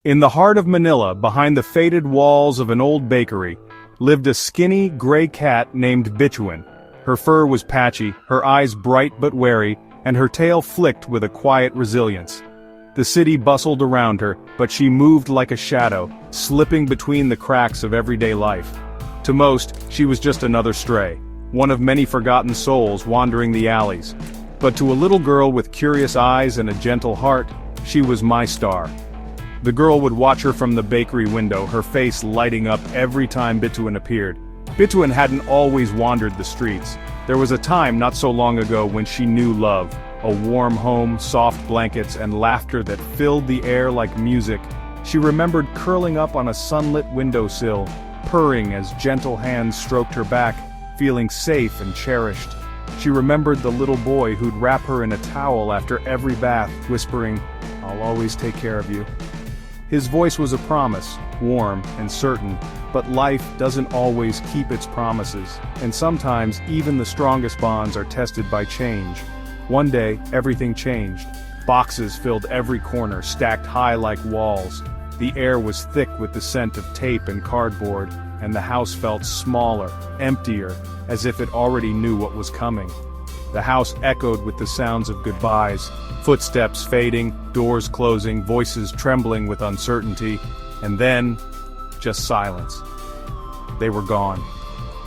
In the heart of Manila, behind the faded walls of an old bakery, lived a skinny, gray cat named Bituin. Her fur was patchy, her eyes bright but wary, and her tail flicked with a quiet resilience. The city bustled around her, but she moved like a shadow, slipping between the cracks of everyday life. To most, she was just another stray, one of many forgotten souls wandering the alleys. But to a little girl with curious eyes and a gentle heart, she was my star. The girl would watch her from the bakery window, her face lighting up every time Bituin appeared. Bituin hadn't always wandered the streets. There was a time not so long ago when she knew love, a warm home, soft blankets, and laughter that filled the air like music. She remembered curling up on a sunlit windowsill, purring as gentle hands stroked her back, feeling safe and cherished. She remembered the little boy who'd wrap her in a towel after every bath, whispering, "I'll always take care of you." His voice was a promise, warm and certain, but life doesn't always keep its promises, and sometimes even the strongest bonds are tested by change. One day, everything changed. Boxes filled every corner, stacked high like walls. The air was thick with the scent of tape and cardboard, and the house felt smaller, emptier, as if it already knew what was coming. The house echoed with the sounds of goodbyes, footsteps fading, doors closing, voices trembling with uncertainty, and then, just silence. They were gone.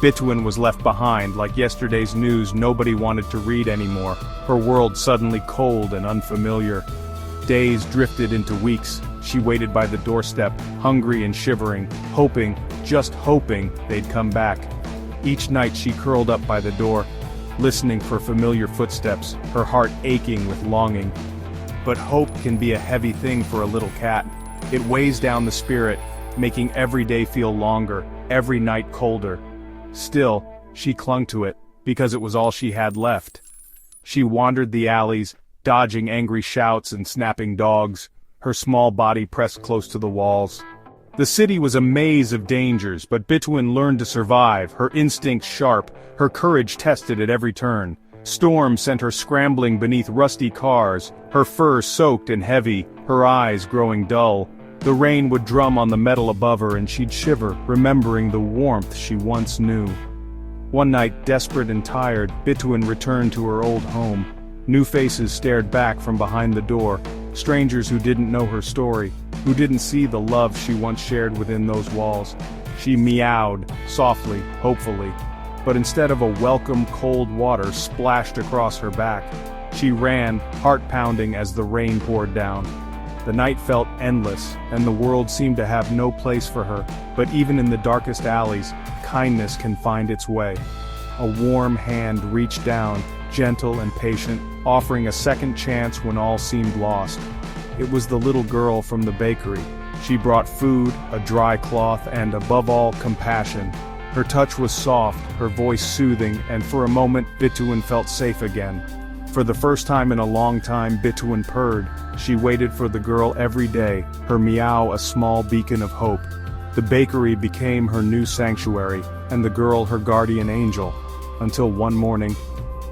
Bituin was left behind, like yesterday's news nobody wanted to read anymore, her world suddenly cold and unfamiliar. Days drifted into weeks. She waited by the doorstep, hungry and shivering, hoping, just hoping, they'd come back. Each night she curled up by the door, listening for familiar footsteps, her heart aching with longing. But hope can be a heavy thing for a little cat. It weighs down the spirit, making every day feel longer, every night colder. Still, she clung to it, because it was all she had left. She wandered the alleys, dodging angry shouts and snapping dogs, her small body pressed close to the walls. The city was a maze of dangers, but Bituin learned to survive, her instincts sharp, her courage tested at every turn. Storms sent her scrambling beneath rusty cars, her fur soaked and heavy, her eyes growing dull. The rain would drum on the metal above her and she'd shiver, remembering the warmth she once knew. One night, desperate and tired, Bituin returned to her old home. New faces stared back from behind the door, strangers who didn't know her story, who didn't see the love she once shared within those walls. She meowed, softly, hopefully, but instead of a welcome cold water splashed across her back, she ran, heart pounding as the rain poured down. The night felt endless, and the world seemed to have no place for her, but even in the darkest alleys, kindness can find its way. A warm hand reached down, gentle and patient, offering a second chance when all seemed lost. It was the little girl from the bakery. She brought food, a dry cloth, and above all, compassion. Her touch was soft, her voice soothing, and for a moment Bituin felt safe again. For the first time in a long time, Bituin purred. She waited for the girl every day, her meow a small beacon of hope. The bakery became her new sanctuary, and the girl her guardian angel. Until one morning,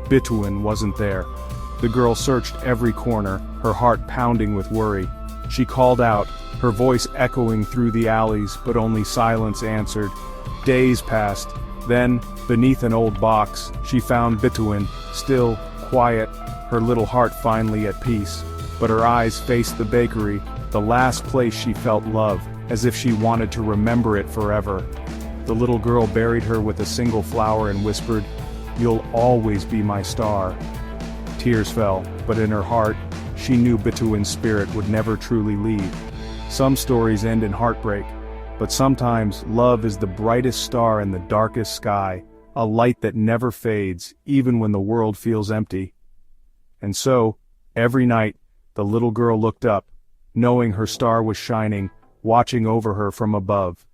Bituin wasn't there. The girl searched every corner, her heart pounding with worry. She called out, her voice echoing through the alleys, but only silence answered. Days passed. Then, beneath an old box, she found Bituin, still, quiet, her little heart finally at peace. But her eyes faced the bakery, the last place she felt love, as if she wanted to remember it forever. The little girl buried her with a single flower and whispered, "You'll always be my star." Tears fell, but in her heart, she knew Bituin's spirit would never truly leave. Some stories end in heartbreak, but sometimes love is the brightest star in the darkest sky, a light that never fades, even when the world feels empty. And so, every night, the little girl looked up, knowing her star was shining, watching over her from above.